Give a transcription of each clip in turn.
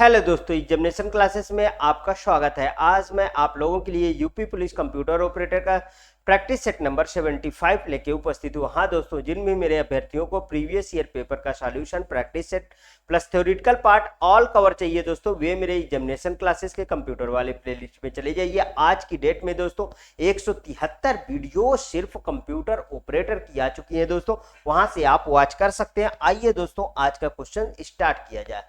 Hello दोस्तों, examination classes में आपका स्वागत है। आज मैं आप लोगों के लिए यूपी पुलिस कंप्यूटर ऑपरेटर का प्रैक्टिस सेट नंबर 75 लेके उपस्थित हूँ। हाँ दोस्तों, जिन भी मेरे अभ्यर्थियों को प्रीवियस ईयर पेपर का solution, practice set plus theoretical part all cover चाहिए दोस्तों, वे मेरे एग्जामिनेशन क्लासेस के कंप्यूटर वाले प्लेलिस्ट में चले जाइए। आज की डेट में दोस्तों 173 वीडियो सिर्फ कंप्यूटर ऑपरेटर की आ चुकी है दोस्तों, वहां से आप वॉच कर सकते हैं। आइए दोस्तों, आज का क्वेश्चन स्टार्ट किया जाए।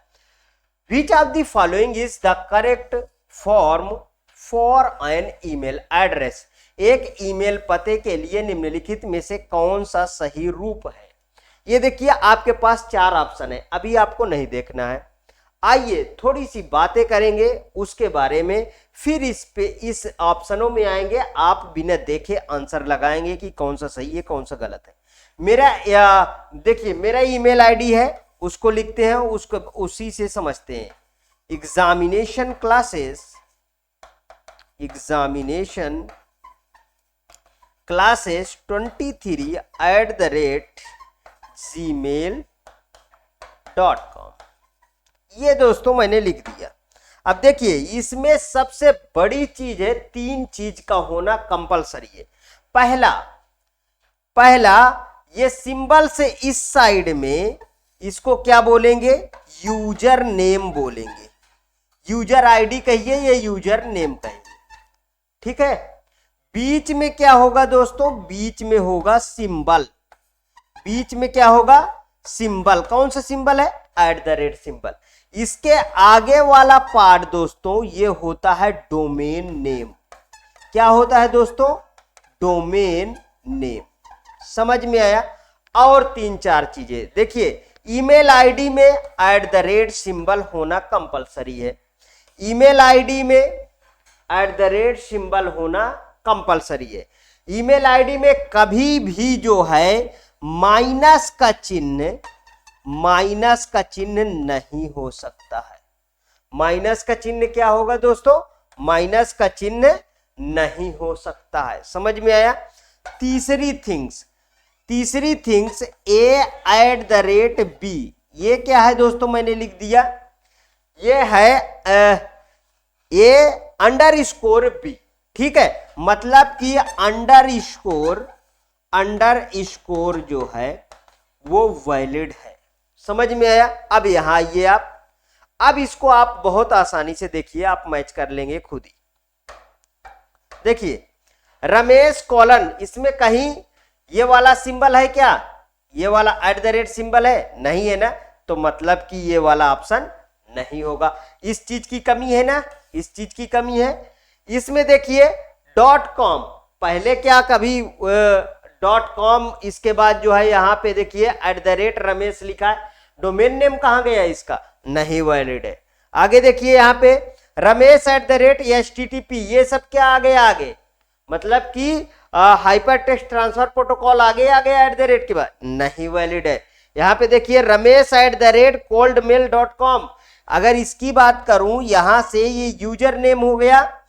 Which of the following is the correct form for an email address? एक ईमेल पते के लिए निम्नलिखित में से कौन सा सही रूप है? ये देखिए, आपके पास चार ऑप्शन है, अभी आपको नहीं देखना है। आइए थोड़ी सी बातें करेंगे उसके बारे में, फिर इस ऑप्शनों में आएंगे, आप बिना देखे आंसर लगाएंगे कि कौन सा सही है कौन सा गलत है। देखिए, मेरा ईमेल आईडी है, उसको लिखते हैं, उसको उसी से समझते हैं। एग्जामिनेशन क्लासेस 23@gmail.com, ये दोस्तों मैंने लिख दिया। अब देखिए, इसमें सबसे बड़ी चीज है, तीन चीज का होना कंपलसरी है। पहला ये सिंबल से इस साइड में इसको क्या बोलेंगे? यूजर नेम बोलेंगे। यूजर आईडी कहिए, ये यूजर नेम कहिए, ठीक है। बीच में क्या होगा दोस्तों? बीच में होगा सिंबल। बीच में क्या होगा? सिंबल। कौन सा सिंबल है? @ सिंबल। इसके आगे वाला पार्ट दोस्तों ये होता है डोमेन नेम। क्या होता है दोस्तों? Domain name. समझ में आया? और तीन चार चीजें देखिए, ईमेल आईडी में @ सिंबल होना कंपलसरी है। ईमेल आईडी में @ सिंबल होना कंपलसरी है। ईमेल आईडी में कभी भी जो है माइनस का चिन्ह नहीं हो सकता है। माइनस का चिन्ह क्या होगा दोस्तों? माइनस का चिन्ह नहीं हो सकता है। समझ में आया? तीसरी थिंग्स A@B, ये क्या है दोस्तों? मैंने लिख दिया, ये है A_B, ठीक है। मतलब कि अंडर स्कोर जो है वो वैलिड है। समझ में आया? अब यहां आइए आप, अब इसको आप बहुत आसानी से देखिए, आप मैच कर लेंगे खुद ही। देखिए, रमेश कॉलन, इसमें कहीं ये वाला सिंबल है क्या? ये वाला @ सिंबल है? नहीं है ना, तो मतलब कि ये वाला ऑप्शन नहीं होगा। इस चीज की कमी है ना, इस चीज की कमी है। इसमें देखिए .com, पहले क्या कभी .com, इसके बाद जो है यहाँ पे देखिए @ रमेश लिखा है। डोमेन नेम कहाँ गया इसका? नहीं वैलिड है। आगे देखिए यहाँ पे रमेश @HTTP, ये सब क्या आ गया आगे? मतलब कि हाइपर टेक्स्ट ट्रांसफर प्रोटोकॉल आगे आ गया @ के बाद, नहीं वैलिड है। यहां पे देखिए रमेश @coldmail.com, अगर इसकी बात करूं, यहां से ये यूजर नेम हो गया,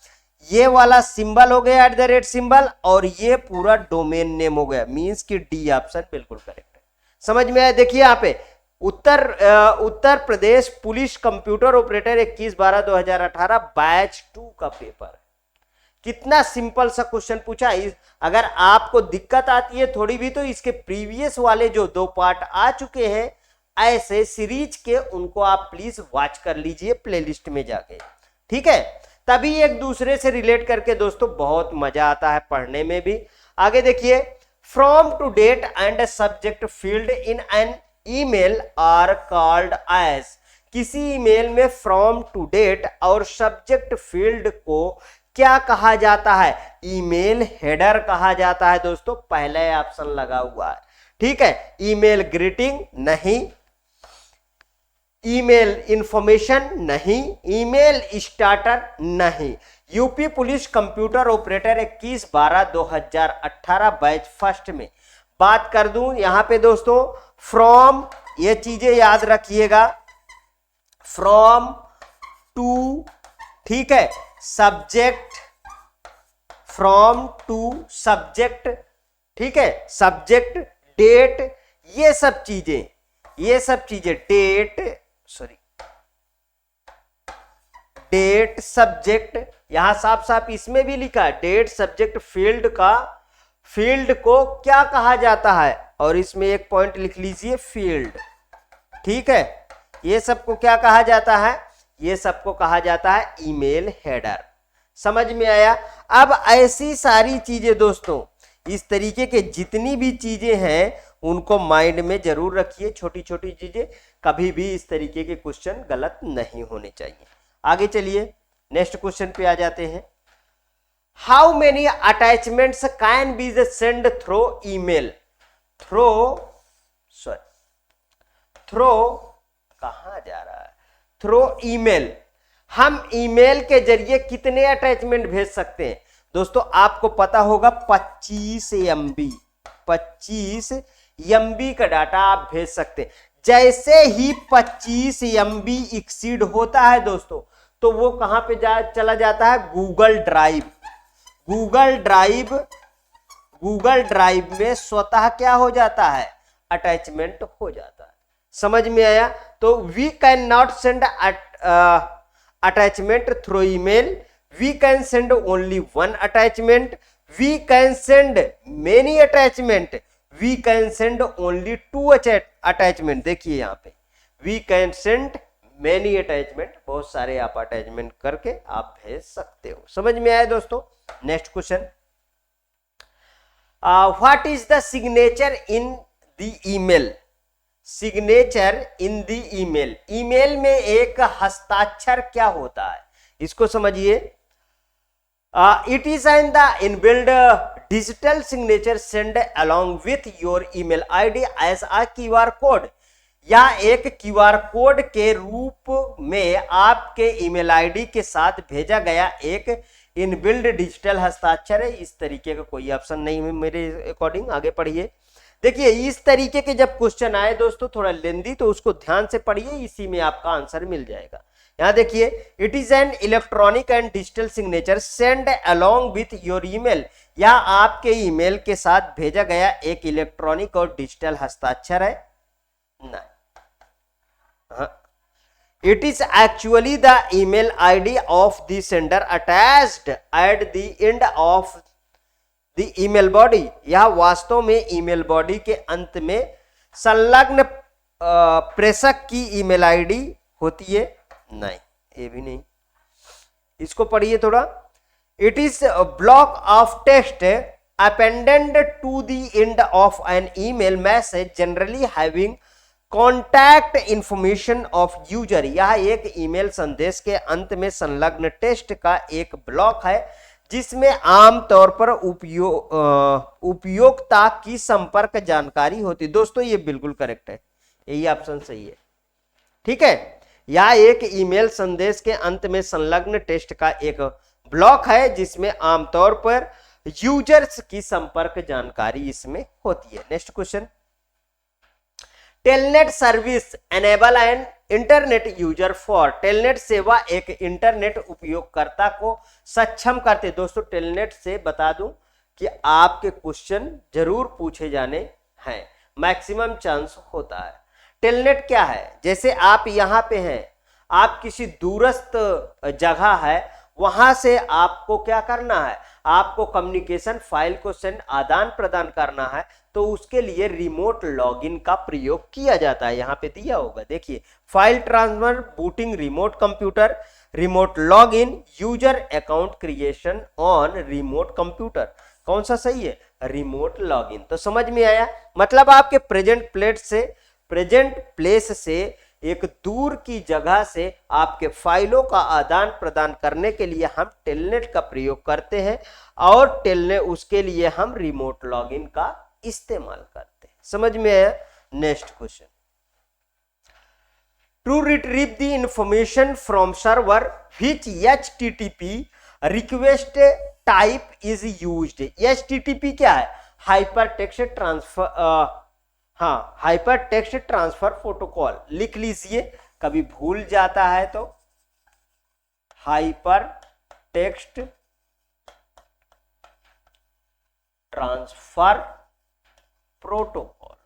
ये वाला सिंबल हो गया @ सिंबल, और ये पूरा डोमेन नेम हो गया। मींस कि डी ऑप्शन बिल्कुल करेक्ट है। समझ में आया? देखिए यहाँ पे Uttar Pradesh police computer operator 21/12/2018 batch 2 का पेपर है। कितना सिंपल सा क्वेश्चन पूछा। अगर आपको दिक्कत आती है थोड़ी भी, तो इसके प्रीवियस वाले जो 2 पार्ट आ चुके हैं ऐसे सीरीज के, उनको आप प्लीज वॉच कर लीजिए प्लेलिस्ट में जाके, ठीक है। तभी एक दूसरे से रिलेट करके दोस्तों बहुत मजा आता है पढ़ने में भी। आगे देखिए, from to date and subject field in an email are called as, किसी ईमेल में फ्रॉम टू डेट और सब्जेक्ट फील्ड को क्या कहा जाता है? ईमेल हेडर कहा जाता है दोस्तों। पहले ऑप्शन लगा हुआ है, ठीक है। ईमेल ग्रीटिंग नहीं, ईमेल इंफॉर्मेशन नहीं, ईमेल स्टार्टर नहीं। UP police computer operator 21/12/2018 batch first में बात कर दूं, यहां पे दोस्तों फ्रॉम, ये चीजें याद रखिएगा, फ्रॉम टू, ठीक है, सब्जेक्ट, फ्रॉम टू सब्जेक्ट, ठीक है, सब्जेक्ट, डेट, ये सब चीजें डेट, सॉरी, डेट सब्जेक्ट, यहां साफ साफ इसमें भी लिखा है डेट सब्जेक्ट फील्ड को क्या कहा जाता है, और इसमें एक पॉइंट लिख लीजिए फील्ड। ठीक है, ये सबको क्या कहा जाता है, ये सबको कहा जाता है ईमेल हेडर। समझ में आया। अब ऐसी सारी चीजें दोस्तों, इस तरीके के जितनी भी चीजें हैं उनको माइंड में जरूर रखिए, छोटी छोटी चीजें, कभी भी इस तरीके के क्वेश्चन गलत नहीं होने चाहिए। आगे चलिए नेक्स्ट क्वेश्चन पे आ जाते हैं। How many attachments can be send through email, through कहां जा रहा है, थ्रू ईमेल। हम ईमेल के जरिए कितने अटैचमेंट भेज सकते हैं दोस्तों, आपको पता होगा 25 MB का डाटा आप भेज सकते हैं। जैसे ही 25 MB एक्सीड होता है दोस्तों, तो वो कहां पे चला जाता है, गूगल ड्राइव में स्वतः क्या हो जाता है, अटैचमेंट हो जाता है। समझ में आया। तो we can not send attachment through email, we can send only one attachment, we can send many attachment, we can send only two attachment। देखिए यहाँ पे we can send many attachment, बहुत सारे आप अटैचमेंट करके आप भेज सकते हो। समझ में आया दोस्तों। Next question, what is the signature in the email, signature in the email, email में एक हस्ताक्षर क्या होता है, इसको समझिए। It is an the inbuild digital signature send along with your email ID as a QR code, या एक क्यूआर कोड के रूप में आपके ईमेल आईडी के साथ भेजा गया एक इनबिल्ड डिजिटल हस्ताक्षर है। इस तरीके का कोई ऑप्शन नहीं है मेरे अकॉर्डिंग। आगे पढ़िए। देखिए इस तरीके के जब क्वेश्चन आए दोस्तों थोड़ा लेंदी, तो उसको ध्यान से पढ़िए, इसी में आपका आंसर मिल जाएगा। यहां देखिए, it is an electronic and digital signature send along with your email, या आपके ईमेल के साथ भेजा गया एक इलेक्ट्रॉनिक और डिजिटल हस्ताक्षर है, नहीं। It is actually the email ID of the sender attached at the end of the email body, यह वास्तव में ईमेल बॉडी के अंत में संलग्न प्रेषक की ईमेल आईडी होती है, नहीं, ये भी नहीं। इसको पढ़िए थोड़ा। It is block of text appended to the end of an email message generally having contact information of user, यह एक ईमेल संदेश के अंत में संलग्न टेक्स्ट का एक ब्लॉक है जिसमें आमतौर पर उपयोक्ता की संपर्क जानकारी होती है। दोस्तों ये बिल्कुल करेक्ट है, यही ऑप्शन सही है। ठीक है, यह एक ईमेल संदेश के अंत में संलग्न टेक्स्ट का एक ब्लॉक है जिसमें आमतौर पर यूजर्स की संपर्क जानकारी इसमें होती है। Next question, telnet service enable and internet user for, telnet सेवा एक इंटरनेट उपयोगकर्ता को सक्षम करते। दोस्तों टेलनेट से बता दूं कि आपके क्वेश्चन जरूर पूछे जाने हैं, मैक्सिमम चांस होता है। टेलनेट क्या है, जैसे आप यहाँ पे हैं, आप किसी दूरस्थ जगह है, वहां से आपको क्या करना है, आपको कम्युनिकेशन फाइल को सेंड आदान प्रदान करना है, तो उसके लिए रिमोट लॉगिन का प्रयोग किया जाता है। यहाँ पे दिया होगा, देखिए, file transfer, booting remote computer, remote login, user account creation on remote computer. कौन सा सही है, रिमोट लॉगिन। तो समझ में आया, मतलब आपके प्रेजेंट प्लेस से एक दूर की जगह से आपके फाइलों का आदान प्रदान करने के लिए हम टेलनेट का प्रयोग करते हैं, और टेलनेट उसके लिए हम रिमोट लॉगिन का इस्तेमाल करते हैं। समझ में आया। Next question, to retrieve the information from server which HTTP request type is used. HTTP क्या है, हाइपर टेक्स्ट ट्रांसफर, हाँ, हाइपर टेक्स्ट ट्रांसफर प्रोटोकॉल लिख लीजिए, कभी भूल जाता है तो। हाइपर टेक्स्ट ट्रांसफर प्रोटोकॉल,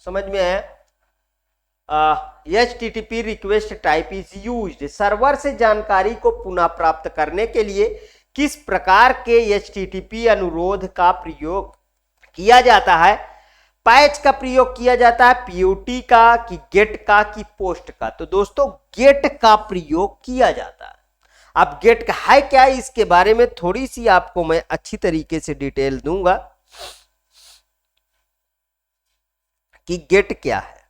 समझ में है। HTTP request type is used, server से जानकारी को पुनः प्राप्त करने के लिए किस प्रकार के HTTP अनुरोध का प्रयोग किया जाता है? पैच का प्रयोग किया जाता है, POT का, कि गेट का, कि पोस्ट का? तो दोस्तों गेट का प्रयोग किया जाता है। अब गेट का है क्या, इसके बारे में थोड़ी सी आपको मैं अच्छी तरीके से डिटेल दूंगा कि गेट क्या है।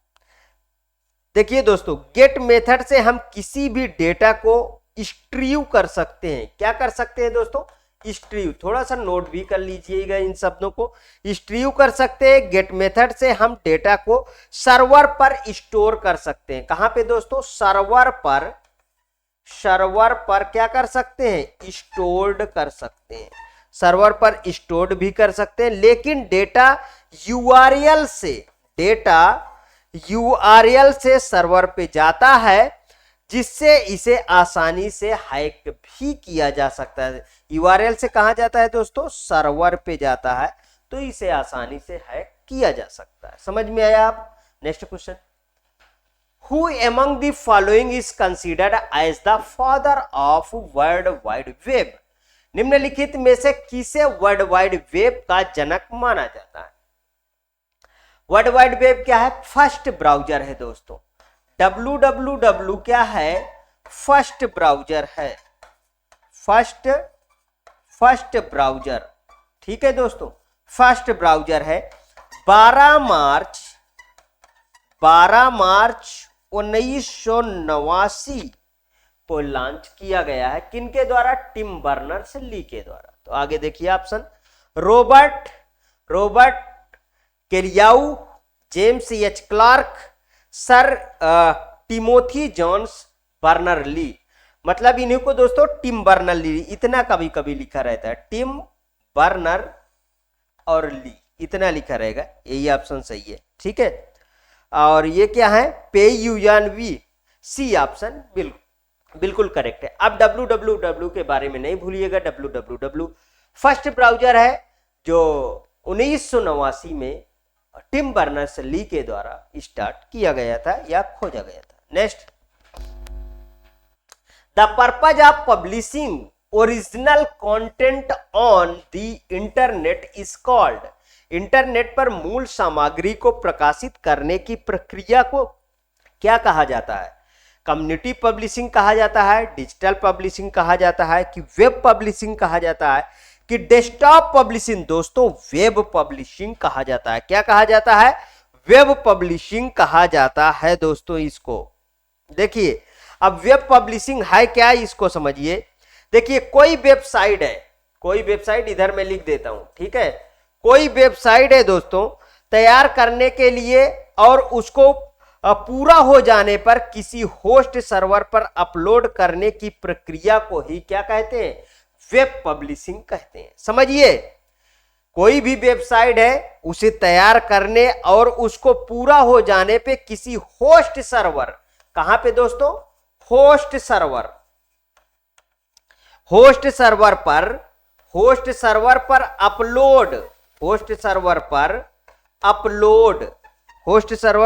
देखिए दोस्तों, गेट मेथड से हम किसी भी डेटा को स्ट्रीव कर सकते हैं। क्या कर सकते हैं दोस्तों? स्ट्रीव। थोड़ा सा नोट भी कर लीजिएगा इन शब्दों को। स्ट्रीव कर सकते हैं। गेट मेथड से हम डेटा को सर्वर पर स्टोर कर सकते हैं। कहां पे दोस्तों? सर्वर पर। सर्वर पर क्या कर सकते हैं? स्टोर्ड कर सकते हैं। सर्वर पर स्टोर्ड भी कर सकते हैं, लेकिन डेटा यूआरएल से, डेटा यूआरएल से सर्वर पे जाता है, जिससे इसे आसानी से हैक भी किया जा सकता है। यूआरएल से कहां जाता है दोस्तों? सर्वर पे जाता है, तो इसे आसानी से हैक किया जा सकता है। समझ में आया आप? Next question, Who among the following is considered as the father of World Wide Web? निम्नलिखित में से किसे वर्ल्ड वाइड वेब का जनक माना जाता है? वर्ल्ड वाइड वेब क्या है? फर्स्ट ब्राउजर है दोस्तों। www क्या है? फर्स्ट ब्राउजर है। फर्स्ट ब्राउजर, ठीक है दोस्तों, फर्स्ट ब्राउजर है। 12 मार्च 1989 को लॉन्च किया गया है। किनके द्वारा? टिम बर्नर्स ली के द्वारा। तो आगे देखिए option, Robert Cailliau, James H Clark, sir Timothy Johns Berner Lee. मतलब इन्हीं को दोस्तों टिम बर्नर ली, इतना कभी कभी लिखा रहता है, टिम बर्नर और ली, इतना लिखा रहेगा। यही ऑप्शन सही है, ठीक है। और ये क्या है? पे यूयान वी, सी ऑप्शन बिल्कुल करेक्ट है। अब www के बारे में नहीं भूलिएगा। www फर्स्ट ब्राउजर है जो 1989 में टिम बर्नर्स ली के द्वारा स्टार्ट किया गया था या खोजा गया था। Next, the purpose of publishing original content on the internet is called. Internet पर मूल सामग्री को प्रकाशित करने की प्रक्रिया को क्या कहा जाता है? कम्युनिटी पब्लिशिंग कहा जाता है, डिजिटल पब्लिशिंग कहा जाता है, कि वेब पब्लिशिंग कहा जाता है, कि डेस्कटॉप पब्लिशिंग? दोस्तों वेब पब्लिशिंग कहा जाता है। क्या कहा जाता है? वेब पब्लिशिंग कहा जाता है दोस्तों इसको। देखिए अब वेब पब्लिशिंग है क्या, इसको समझिए। देखिए कोई वेबसाइट है, कोई वेबसाइट इधर मैं लिख देता हूं, ठीक है। कोई वेबसाइट है दोस्तों, तैयार करने के लिए और उसको पूरा हो जाने पर किसी होस्ट सर्वर पर अपलोड करने की प्रक्रिया को ही क्या कहते हैं? वेब पब्लिशिंग कहते हैं। समझिए, कोई भी वेबसाइट है, उसे तैयार करने और उसको पूरा हो जाने पे किसी होस्ट सर्वर, कहां पे दोस्तों? होस्ट सर्वर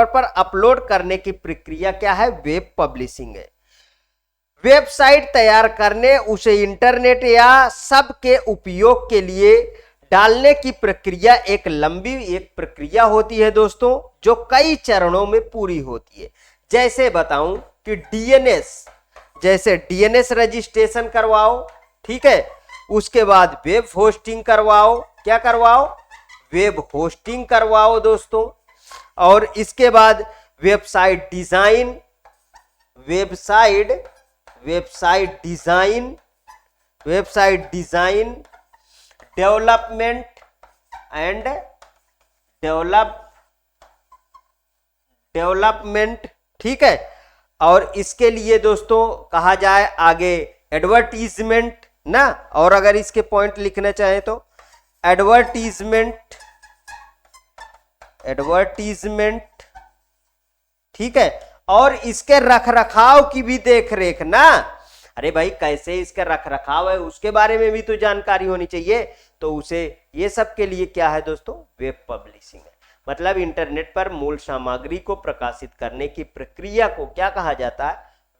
पर अपलोड करने की प्रक्रिया क्या है? वेब पब्लिशिंग है। वेबसाइट तैयार करने, उसे इंटरनेट या सबके उपयोग के लिए डालने की प्रक्रिया एक लंबी प्रक्रिया होती है दोस्तों, जो कई चरणों में पूरी होती है। जैसे बताऊं कि डीएनएस रजिस्ट्रेशन करवाओ, ठीक है, उसके बाद वेब होस्टिंग करवाओ। क्या करवाओ? वेब होस्टिंग करवाओ दोस्तों। और इसके बाद वेबसाइट डिजाइन, डेवलपमेंट, ठीक है। और इसके लिए दोस्तों कहा जाए आगे एडवर्टीजमेंट ना, और अगर इसके पॉइंट लिखना चाहें तो एडवर्टीजमेंट, ठीक है। और इसके रखरखाव की भी देख रेख ना, अरे भाई कैसे इसका रखरखाव है उसके बारे में भी तो जानकारी होनी चाहिए। तो उसे ये सब के लिए क्या है दोस्तों? वेब पब्लिशिंग है। मतलब इंटरनेट पर मूल सामग्री को प्रकाशित करने की प्रक्रिया को क्या कहा जाता है?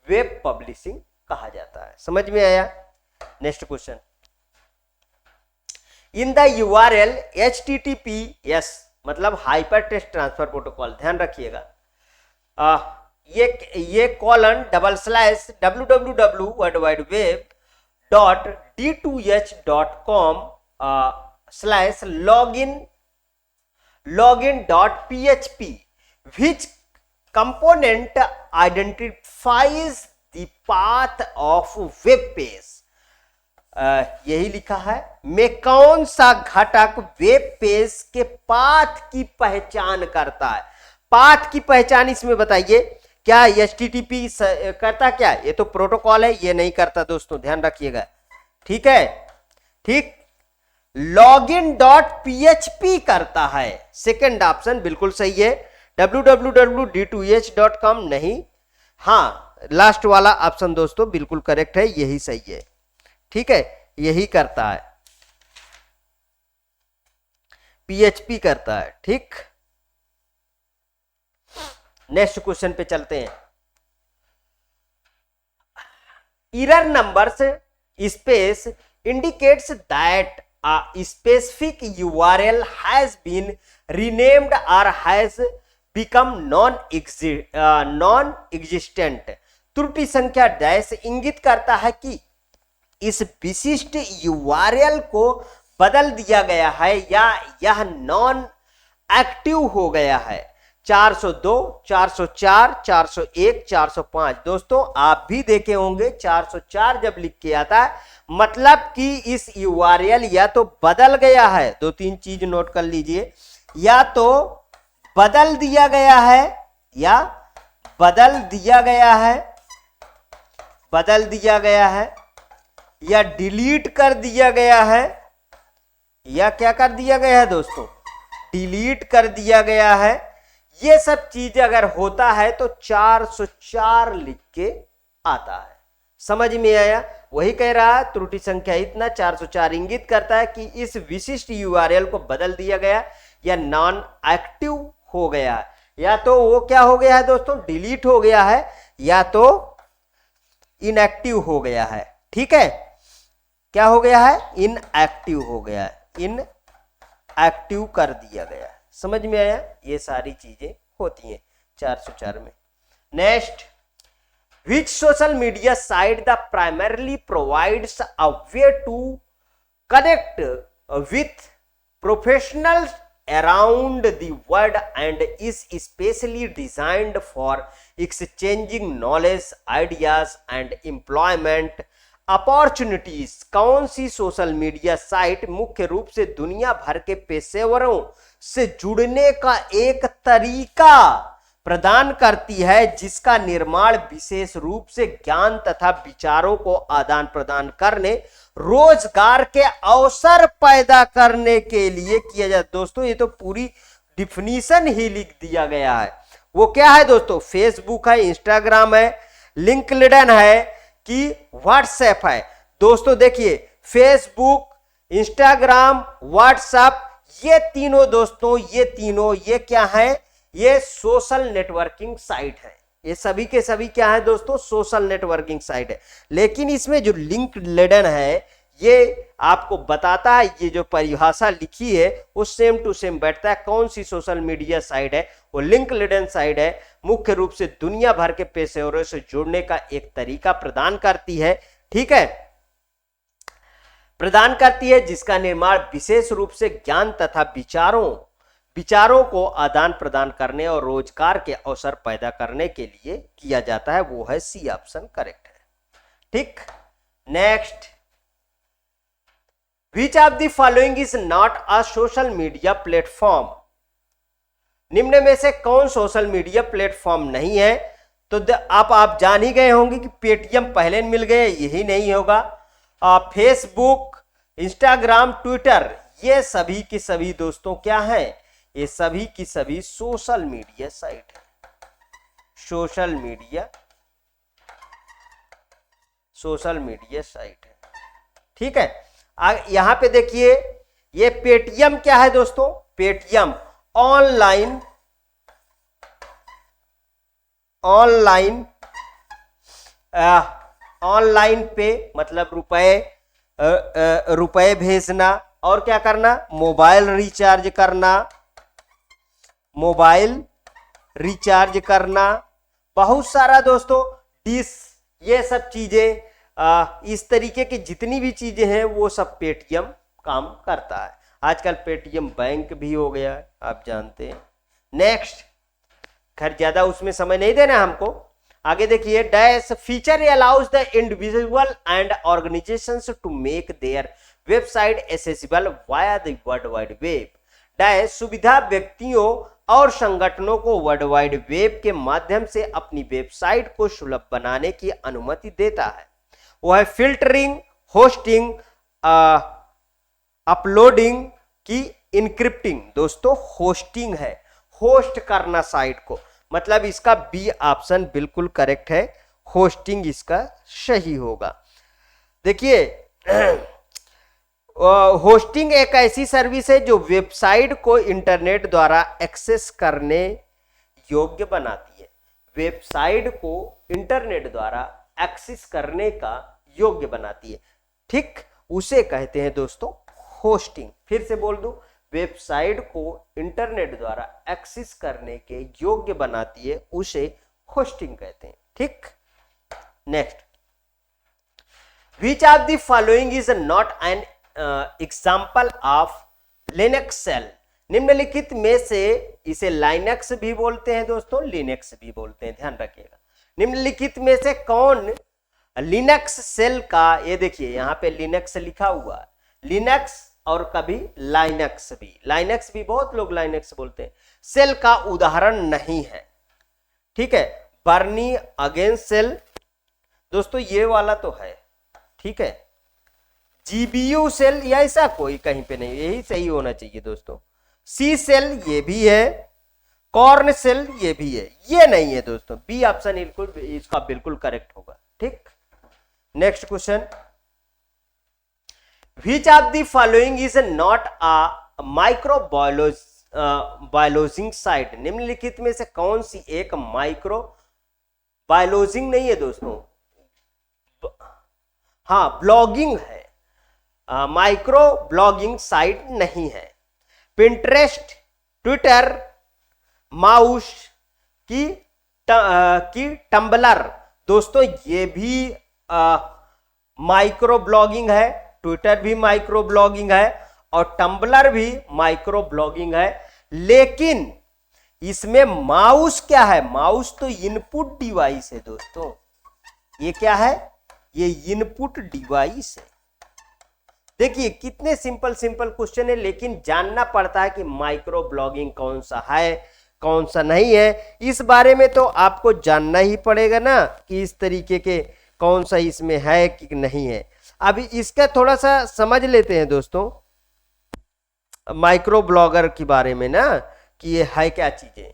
वेब पब्लिशिंग कहा जाता है। समझ में आया? Next question, in the URL HTTPS मतलब हाइपर टेक्स्ट ट्रांसफर प्रोटोकॉल, ध्यान रखिएगा, ये colon www.d2h.com/login.php which component identifies the path of web page। यही लिखा है, में कौन सा घटक वेब पेज के पाथ की पहचान करता है? पाथ की पहचान इसमें बताइए, क्या HTTP करता? क्या ये तो प्रोटोकॉल है, ये नहीं करता दोस्तों, ध्यान रखिएगा। ठीक है, ठीक, login.php करता है। सेकंड ऑप्शन बिल्कुल सही है, www.d2h.com नहीं। हाँ, लास्ट वाला ऑप्शन दोस्तों बिल्कुल करेक्ट है, यही सही है। ठीक है, यही करता है, PHP करता है। ठीक, नेक्स्ट क्वेश्चन पे चलते हैं। Error numbers space indicates that a specific URL has been renamed or has become non-existent। त्रुटि संख्या डैश इंगित करता है कि इस विशिष्ट URL को बदल दिया गया है या यह नॉन एक्टिव हो गया है। 402, 404, 401, 405 दोस्तों आप भी देखे होंगे, 404 जब लिख के आता है मतलब कि इस URL या तो बदल गया है, दो तीन चीज नोट कर लीजिए, या तो बदल दिया गया है या बदल दिया गया है, बदल दिया गया है या डिलीट कर दिया गया है, या क्या कर दिया गया है दोस्तों? डिलीट कर दिया गया है। ये सब चीज अगर होता है तो 404 लिख के आता है। समझ में आया? वही कह रहा है, त्रुटि संख्या इतना 404 इंगित करता है कि इस विशिष्ट URL को बदल दिया गया या नॉन एक्टिव हो गया है, या तो वो क्या हो गया है दोस्तों? डिलीट हो गया है, या तो इनएक्टिव हो गया है। ठीक है, क्या हो गया है? इनएक्टिव हो गया है, इनएक्टिव कर दिया गया है। समझ में आया? ये सारी चीजें होती हैं 404 में। Next, which social media site the primarily provides a way to connect with professionals around the world and is specially designed for exchanging knowledge, ideas and employment opportunities? कौन सी सोशल मीडिया साइट मुख्य रूप से दुनिया भर के पेशेवरों से जुड़ने का एक तरीका प्रदान करती है, जिसका निर्माण विशेष रूप से ज्ञान तथा विचारों को आदान प्रदान करने, रोजगार के अवसर पैदा करने के लिए किया जाता? दोस्तों ये तो पूरी डिफिनीशन ही लिख दिया गया है। वो क्या है दोस्तों? फेसबुक है, इंस्टाग्राम है, लिंक्डइन है कि व्हाट्सएप है। दोस्तों देखिए, फेसबुक, इंस्टाग्राम, व्हाट्सएप, ये तीनों दोस्तों, ये तीनों ये क्या है? ये सोशल नेटवर्किंग साइट है। ये सभी के सभी क्या है दोस्तों? सोशल नेटवर्किंग साइट है। लेकिन इसमें जो लिंक्डइन है ये आपको बताता है, ये जो परिभाषा लिखी है वो सेम टू सेम बैठता है। कौन सी सोशल मीडिया साइट है? वो लिंक्डइन साइट है। मुख्य रूप से दुनिया भर के पेशेवरों से जुड़ने का एक तरीका प्रदान करती है। ठीक है, प्रदान करती है, जिसका निर्माण विशेष रूप से ज्ञान तथा विचारों को आदान प्रदान करने और रोजगार के अवसर पैदा करने के लिए किया जाता है। वो है सी ऑप्शन करेक्ट है। ठीक, next, Which of the following is not a social media platform? निम्न में से कौन सोशल मीडिया प्लेटफॉर्म नहीं है? तो आप जान ही गए होंगे कि पेटीएम पहले मिल गए, यही नहीं होगा। फेसबुक, इंस्टाग्राम, ट्विटर, ये सभी की सभी दोस्तों क्या है? ये सभी की सभी सोशल मीडिया साइट है। सोशल मीडिया साइट है। ठीक है, यहां पे देखिए, ये पेटीएम क्या है दोस्तों? पेटीएम ऑनलाइन ऑनलाइन ऑनलाइन पे मतलब रुपए भेजना, और क्या करना, मोबाइल रिचार्ज करना, बहुत सारा दोस्तों डिश, ये सब चीजें, इस तरीके की जितनी भी चीजें हैं वो सब पेटीएम काम करता है। आजकल पेटीएम बैंक भी हो गया है, आप जानते हैं। नेक्स्ट, खैर ज्यादा उसमें समय नहीं देना हमको, आगे देखिए। Dash feature allows the individual and organisations to make their website accessible via the world wide web. Dash सुविधा व्यक्तियों और संगठनों को वर्ल्ड वाइड वेब के माध्यम से अपनी वेबसाइट को सुलभ बनाने की अनुमति देता है। वो है फिल्टरिंग, होस्टिंग, अपलोडिंग की इनक्रिप्टिंग। दोस्तों होस्टिंग है, होस्ट करना साइट को, मतलब इसका बी ऑप्शन बिल्कुल करेक्ट है, होस्टिंग इसका सही होगा। देखिए होस्टिंग एक ऐसी सर्विस है जो वेबसाइट को इंटरनेट द्वारा एक्सेस करने योग्य बनाती है। वेबसाइट को इंटरनेट द्वारा एक्सेस करने का योग्य बनाती है, ठीक, उसे कहते हैं दोस्तों होस्टिंग। फिर से बोल दूं, वेबसाइट को इंटरनेट द्वारा एक्सेस करने के योग्य बनाती है, उसे होस्टिंग कहते हैं, ठीक। Next, which of the following is not an example of Linux shell. निम्नलिखित में से, इसे लाइनक्स भी बोलते हैं दोस्तों, लिनक्स भी बोलते हैं, ध्यान रखिएगा। निम्नलिखित में से कौन लिनक्स सेल का, ये देखिए यहां पे लिनक्स लिखा हुआ है, लिनक्स और कभी लाइनक्स भी बहुत लोग लाइनक्स बोलते हैं, सेल का उदाहरण नहीं है, ठीक है। बर्नी अगेंस्ट सेल दोस्तों ये वाला तो है, ठीक है। जीबीयू सेल या ऐसा कोई कहीं पे नहीं, यही सही होना चाहिए दोस्तों। सी सेल ये भी है, कॉर्न सेल ये भी है, ये नहीं है दोस्तों। बी ऑप्शन इसका बिल्कुल करेक्ट होगा, ठीक। Next question, which of the following is not a microbiologing site। निम्नलिखित में से कौन सी एक माइक्रोबायोलॉजिंग नहीं है दोस्तों, हाँ ब्लॉगिंग है, माइक्रो ब्लॉगिंग साइट नहीं है। पिंटरेस्ट, ट्विटर, माउस की टम्बलर दोस्तों ये भी माइक्रो ब्लॉगिंग है, ट्विटर भी माइक्रो ब्लॉगिंग है और टम्बलर भी माइक्रो ब्लॉगिंग है। लेकिन इसमें माउस क्या है, माउस तो इनपुट डिवाइस है दोस्तों, ये क्या है, ये इनपुट डिवाइस है। देखिए कितने सिंपल क्वेश्चन है, लेकिन जानना पड़ता है कि माइक्रो ब्लॉगिंग कौन सा है कौन सा नहीं है। इस बारे में तो आपको जानना ही पड़ेगा ना कि इस तरीके के कौन सा इसमें है कि नहीं है। अभी इसका थोड़ा सा समझ लेते हैं दोस्तों, माइक्रो ब्लॉगर के बारे में ना, कि ये है क्या चीजें।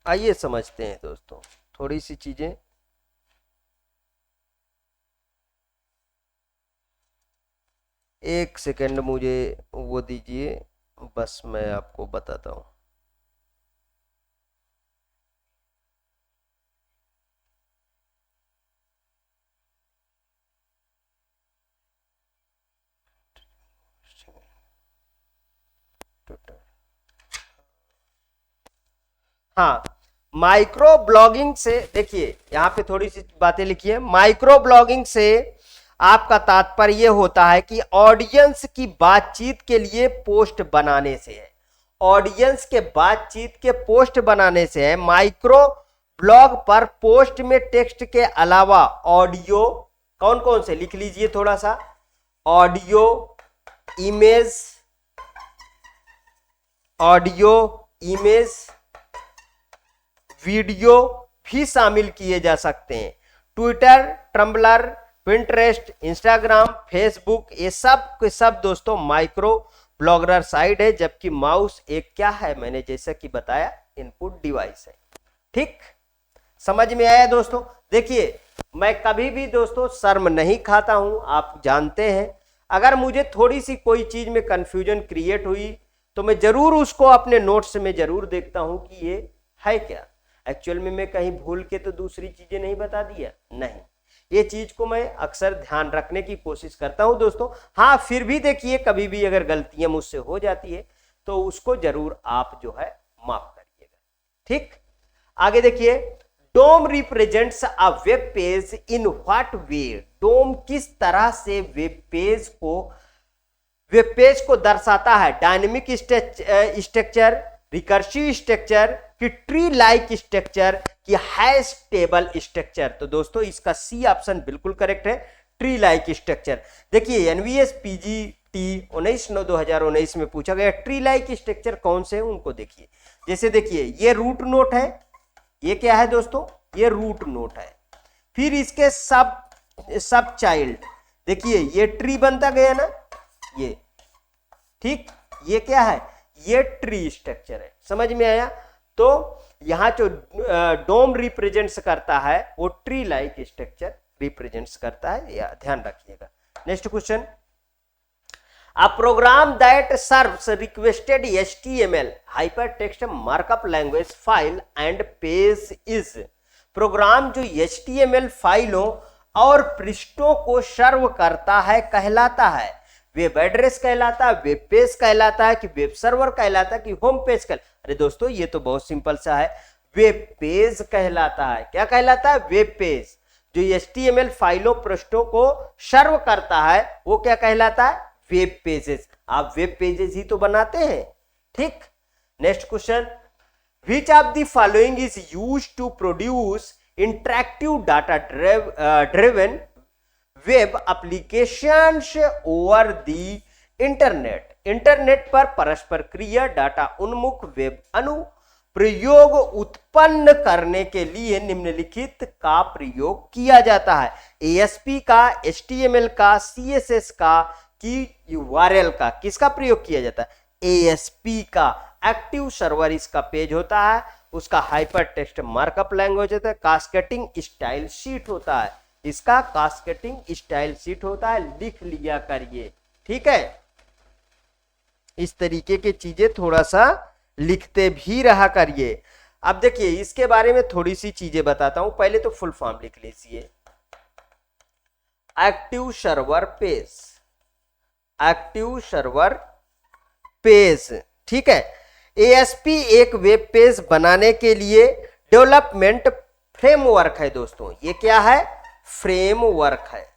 आइए समझते हैं दोस्तों थोड़ी सी चीजें। एक सेकंड मुझे वो दीजिए, बस मैं आपको बताता हूं। हाँ, माइक्रो ब्लॉगिंग से देखिए यहाँ पे थोड़ी सी बातें लिखी है। माइक्रो ब्लॉगिंग से आपका तात्पर्य होता है कि ऑडियंस की बातचीत के लिए पोस्ट बनाने से है, ऑडियंस के बातचीत के पोस्ट बनाने से है। माइक्रो ब्लॉग पर पोस्ट में टेक्स्ट के अलावा ऑडियो, कौन कौन से लिख लीजिए थोड़ा सा, ऑडियो, इमेज, वीडियो भी शामिल किए जा सकते हैं। Twitter, Tumblr, Pinterest, Instagram, Facebook, ये सब के सब दोस्तों माइक्रो ब्लॉगर साइट है, जबकि माउस एक क्या है, मैंने जैसा कि बताया इनपुट डिवाइस है। ठीक, समझ में आया दोस्तों। देखिए मैं कभी भी दोस्तों शर्म नहीं खाता हूं, आप जानते हैं। अगर मुझे थोड़ी सी कोई चीज में कंफ्यूजन क्रिएट हुई तो मैं जरूर उसको अपने नोट्स में जरूर देखता हूं कि ये है क्या, एक्चुअल में मैं कहीं भूल के तो दूसरी चीजें नहीं बता दिया, नहीं, ये चीज को मैं अक्सर ध्यान रखने की कोशिश करता हूं दोस्तों। हाँ, फिर भी देखिए कभी भी अगर गलतियां मुझसे हो जाती है तो उसको जरूर आप जो है माफ करिएगा। ठीक, आगे देखिए, DOM represents a web page in what way, DOM किस तरह से वेब पेज को दर्शाता है, डायनेमिक स्ट्रक्चर, रिकर्सिव स्ट्रक्चर कि ट्री लाइक स्ट्रक्चर कि हैश टेबल स्ट्रक्चर। तो दोस्तों इसका सी ऑप्शन बिल्कुल करेक्ट है, ट्री लाइक स्ट्रक्चर। देखिए एनवीएस पीजीटी 19/9/2019 में पूछा गया ट्री लाइक स्ट्रक्चर कौन से हैं उनको देखिए। जैसे देखिए ये रूट नोट है, ये क्या है दोस्तों, ये रूट नोट है, फिर इसके सब चाइल्ड, देखिए ये ट्री बनता गया ना, ये ठीक, ये क्या है, ये ट्री स्ट्रक्चर है, समझ में आया। तो यहां जो डोम रिप्रेजेंट्स करता है वो ट्री लाइक स्ट्रक्चर रिप्रेजेंट्स करता है, या ध्यान रखिएगा। Next question, a program that serves requested HTML hypertext markup language file and page is, program जो HTML फाइलों और पृष्ठों को सर्व करता है कहलाता है, वेब एड्रेस कहलाता है, वेब पेज कहलाता है कि वेब सर्वर कहलाता है कि होम पेज कहलाता है। अरे दोस्तों ये तो बहुत सिंपल सा है, वेब पेज कहलाता है। क्या कहलाता है, वेब पेज। जो HTML फाइलों पृष्ठों को सर्व करता है वो क्या कहलाता है, वेब पेजेस। आप वेब पेजेस ही तो बनाते हैं, ठीक। Next question, which of the following is used to produce interactive data driven web applications over the internet, internet पर परस्पर क्रिया डाटा उन्मुख वेब अनुप्रयोग उत्पन्न करने के लिए निम्नलिखित का प्रयोग किया जाता है, ASP का, HTML का, CSS का कि URL का, किसका प्रयोग किया जाता है, ASP का। एक्टिव सर्वर इसका पेज होता है, उसका हाइपर टेक्स्ट मार्कअप लैंग्वेज होता है, कास्केटिंग स्टाइल शीट होता है, इसका कास्केटिंग स्टाइल शीट होता है, लिख लिया करिए, ठीक है। इस तरीके की चीजें थोड़ा सा लिखते भी रहा करिए। अब देखिए इसके बारे में थोड़ी सी चीजें बताता हूं, पहले तो फुल फॉर्म लिख लीजिए, active server page, active server page, ठीक है। ASP एक वेब पेज बनाने के लिए डेवलपमेंट फ्रेमवर्क है दोस्तों, ये क्या है, फ्रेमवर्क है,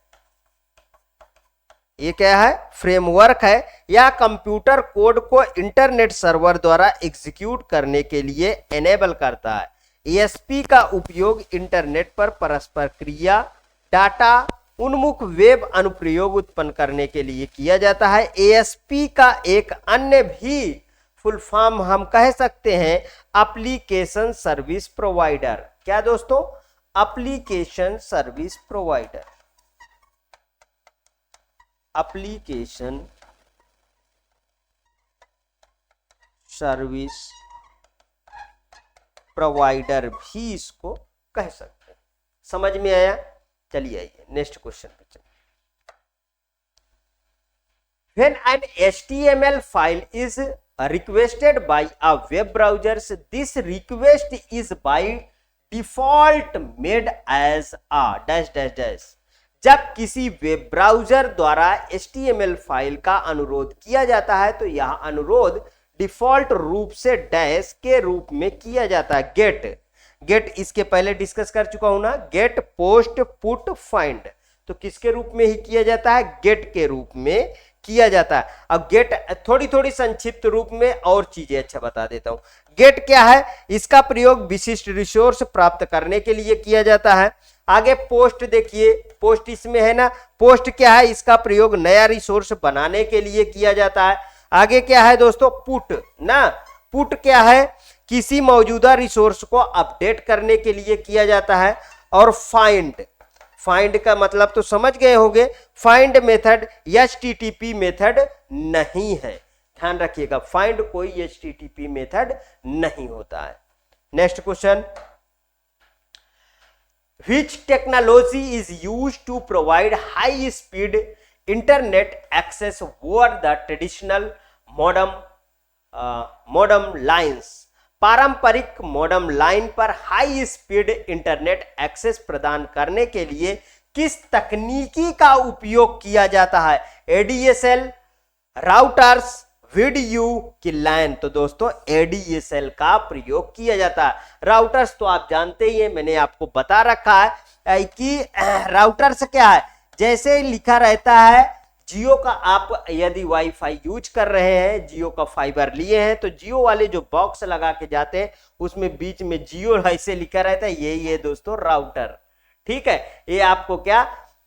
ये क्या है, फ्रेमवर्क है, या कंप्यूटर कोड को इंटरनेट सर्वर द्वारा एग्जीक्यूट करने के लिए एनेबल करता है। ASP का उपयोग इंटरनेट पर परस्पर क्रिया डाटा उन्मुख वेब अनुप्रयोग उत्पन्न करने के लिए किया जाता है। ASP का एक अन्य भी फुल फॉर्म हम कह सकते हैं एप्लीकेशन सर्विस प्रोवाइडर। क्या दोस्तों, application service provider, application service provider भी इसको कह सकते हैं। समझ में आया? चलिए आइए नेक्स्ट क्वेश्चन पे चलिए। When an HTML file is requested by a web browser, this request is by default made as a dash dash dash। जब किसी वेब ब्राउजर द्वारा HTML फाइल का अनुरोध किया जाता है तो यह अनुरोध डिफॉल्ट रूप से डैश के रूप में किया जाता है। गेट इसके पहले डिस्कस कर चुका हूं ना, गेट, पोस्ट, पुट, फाइंड, तो किसके रूप में ही किया जाता है, गेट के रूप में किया जाता है। अब गेट थोड़ी संक्षिप्त रूप में और चीजें अच्छा बता देता हूं। गेट क्या है, इसका प्रयोग विशिष्ट रिसोर्स प्राप्त करने के लिए किया जाता है। आगे पोस्ट देखिए, पोस्ट इसमें है ना, पोस्ट क्या है, इसका प्रयोग नया रिसोर्स बनाने के लिए किया जाता है। आगे क्या है दोस्तों, पुट ना, पुट क्या है, किसी मौजूदा रिसोर्स को अपडेट करने के लिए किया जाता है। और फाइंड, फाइंड का मतलब तो समझ गए होंगे, फाइंड मेथड HTTP मेथड नहीं है, ध्यान रखिएगा, फाइंड कोई HTTP मेथड नहीं होता है। Next question, which technology is used to provide high speed internet access over the traditional modem lines. पारंपरिक मॉडम लाइन पर हाई स्पीड इंटरनेट एक्सेस प्रदान करने के लिए किस तकनीकी का उपयोग किया जाता है? एडीएसएल, राउटर्स, वीडीयू की लाइन। तो दोस्तों एडीएसएल का प्रयोग किया जाता है। राउटर्स तो आप जानते ही हैं, मैंने आपको बता रखा है कि राउटर्स क्या है। जैसे लिखा रहता है जियो का, आप यदि वाईफाई यूज कर रहे हैं, जियो का फाइबर लिए हैं, तो जियो वाले जो बॉक्स लगा के जाते हैं उसमें बीच में जियो ऐसे लिखा रहता है, यही है दोस्तों राउटर। ठीक है, ये आपको क्या,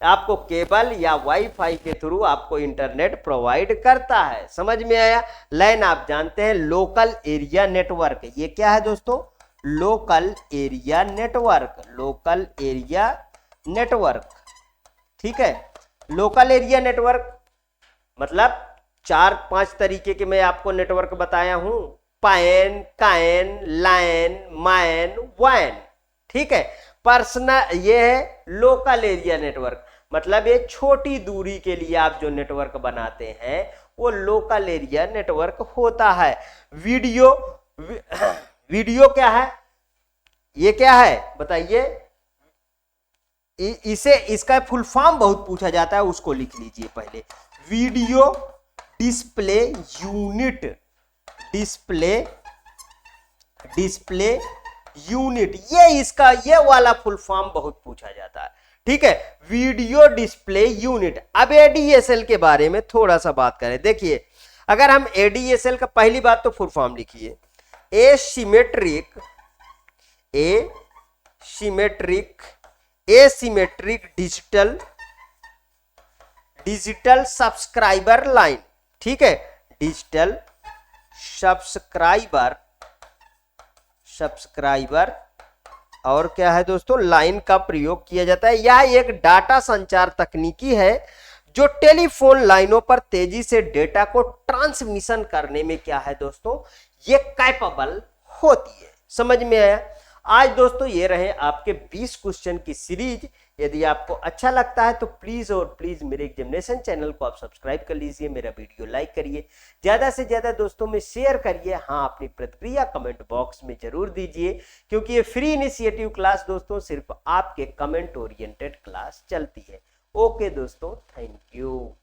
आपको केबल या वाईफाई के थ्रू आपको इंटरनेट प्रोवाइड करता है। समझ में आया? लाइन आप जानते हैं लोकल एरिया नेटवर्क। ये क्या है दोस्तों? Local area network. Local area network, ठीक है। लोकल एरिया नेटवर्क मतलब 4-5 तरीके के मैं आपको नेटवर्क बताया हूं, पाइन, काइन, लाइन, माइन, वाइन। ठीक है, पर्सनल, ये है लोकल एरिया नेटवर्क, मतलब ये छोटी दूरी के लिए आप जो नेटवर्क बनाते हैं वो लोकल एरिया नेटवर्क होता है। वीडियो, वीडियो क्या है? ये क्या है बताइए? इसे, इसका फुल फॉर्म बहुत पूछा जाता है, उसको लिख लीजिए पहले। Video display unit. Display unit, ये इसका, ये वाला फुल फॉर्म बहुत पूछा जाता है। ठीक है, वीडियो डिस्प्ले यूनिट। अब एडीएसएल के बारे में थोड़ा सा बात करें। देखिए, अगर हम एडीएसएल का, पहली बात तो फुल फॉर्म लिखिए, एसिमेट्रिक डिजिटल सब्सक्राइबर लाइन। ठीक है, डिजिटल सब्सक्राइबर और क्या है दोस्तों, लाइन का प्रयोग किया जाता है। यह एक डाटा संचार तकनीकी है जो टेलीफोन लाइनों पर तेजी से डेटा को ट्रांसमिशन करने में क्या है दोस्तों, ये कैपेबल होती है। समझ में आया? आज दोस्तों ये रहे आपके 20 क्वेश्चन की सीरीज। यदि आपको अच्छा लगता है तो प्लीज और प्लीज मेरे एग्जामिनेशन चैनल को आप सब्सक्राइब कर लीजिए, मेरा वीडियो लाइक करिए, ज्यादा से ज्यादा दोस्तों में शेयर करिए। हाँ, अपनी प्रतिक्रिया कमेंट बॉक्स में जरूर दीजिए, क्योंकि ये फ्री इनिशिएटिव क्लास दोस्तों सिर्फ आपके कमेंट ओरिएंटेड क्लास चलती है। ओके दोस्तों, थैंक यू।